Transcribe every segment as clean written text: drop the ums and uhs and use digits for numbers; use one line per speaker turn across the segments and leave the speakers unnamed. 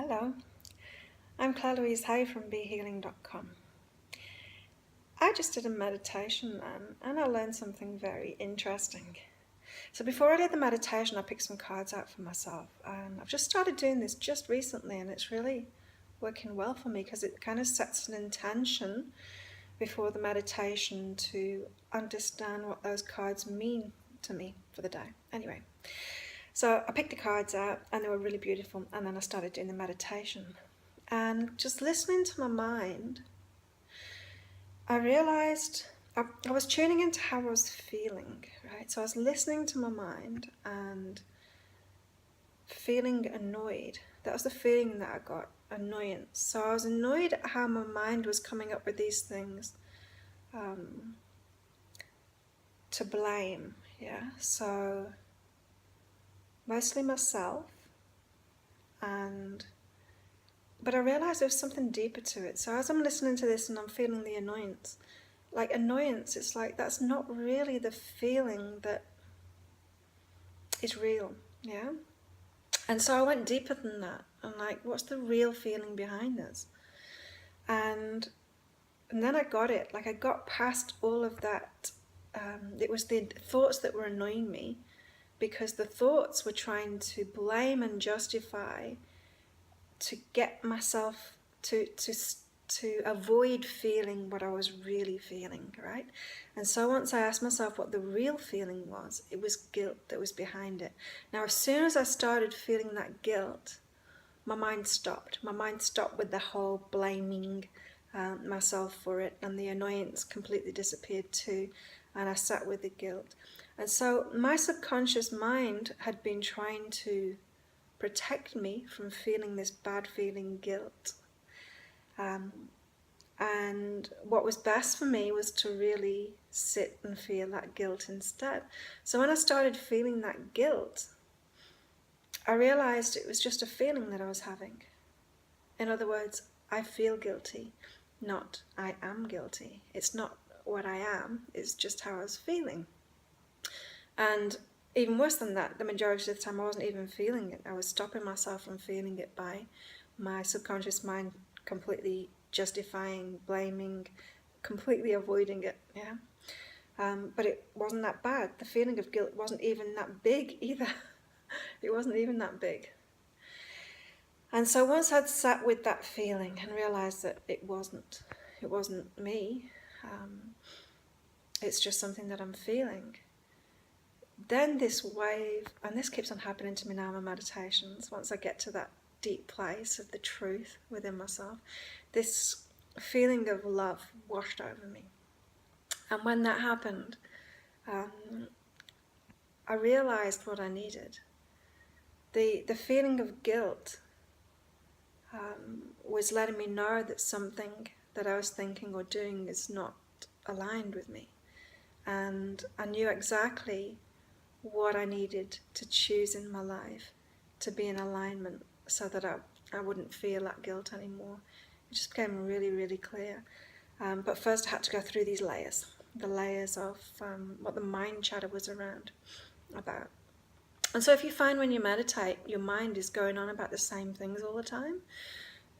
Hello, I'm Claire Louise Hay from BeHealing.com. I just did a meditation and I learned something very interesting. So before I did the meditation, I picked some cards out for myself, and I've just started doing this just recently, and it's really working well for me because it kind of sets an intention before the meditation to understand what those cards mean to me for the day. Anyway, so I picked the cards out and they were really beautiful, and then I started doing the meditation. And just listening to my mind, I realized I was tuning into how I was feeling, right? So I was listening to my mind and feeling annoyed. That was the feeling that I got, annoyance. So I was annoyed at how my mind was coming up with these things to blame, yeah? So mostly myself, but I realized there was something deeper to it. So as I'm listening to this and I'm feeling the annoyance, it's like that's not really the feeling that is real, yeah? And so I went deeper than that. I'm like, what's the real feeling behind this? And then I got it. Like, I got past all of that. It was the thoughts that were annoying me, because the thoughts were trying to blame and justify to get myself to avoid feeling what I was really feeling, right? And so once I asked myself what the real feeling was, it was guilt that was behind it. Now, as soon as I started feeling that guilt, my mind stopped. My mind stopped with the whole blaming myself for it, and the annoyance completely disappeared too, and I sat with the guilt. And so my subconscious mind had been trying to protect me from feeling this bad feeling, guilt. And what was best for me was to really sit and feel that guilt instead. So when I started feeling that guilt, I realized it was just a feeling that I was having. In other words, I feel guilty, not I am guilty. It's not what I am, it's just how I was feeling. And even worse than that, the majority of the time I wasn't even feeling it. I was stopping myself from feeling it by my subconscious mind completely justifying, blaming, completely avoiding it, yeah? But it wasn't that bad. The feeling of guilt wasn't even that big either. It wasn't even that big. And so once I'd sat with that feeling and realized that it wasn't me, it's just something that I'm feeling, then this wave, and this keeps on happening to me now in my meditations, once I get to that deep place of the truth within myself, this feeling of love washed over me. And when that happened, I realized what I needed. The feeling of guilt was letting me know that something that I was thinking or doing is not aligned with me. And I knew exactly what I needed to choose in my life to be in alignment so that I wouldn't feel that guilt anymore. It just became really, really clear. But first I had to go through these layers, the layers of what the mind chatter was around about. And so if you find when you meditate, your mind is going on about the same things all the time,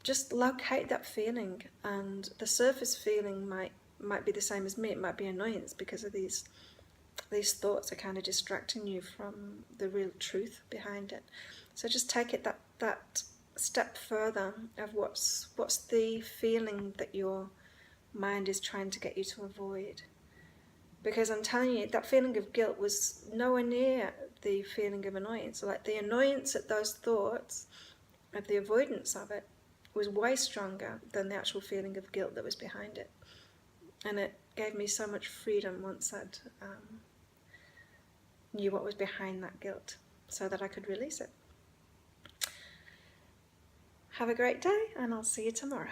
just locate that feeling, and the surface feeling might be the same as me. It might be annoyance because of these thoughts are kind of distracting you from the real truth behind it. So just take it that step further of what's the feeling that your mind is trying to get you to avoid. Because I'm telling you, that feeling of guilt was nowhere near the feeling of annoyance. Like, the annoyance at those thoughts, of the avoidance of it, was way stronger than the actual feeling of guilt that was behind it. And it gave me so much freedom once I'd knew what was behind that guilt, so that I could release it. Have a great day, and I'll see you tomorrow.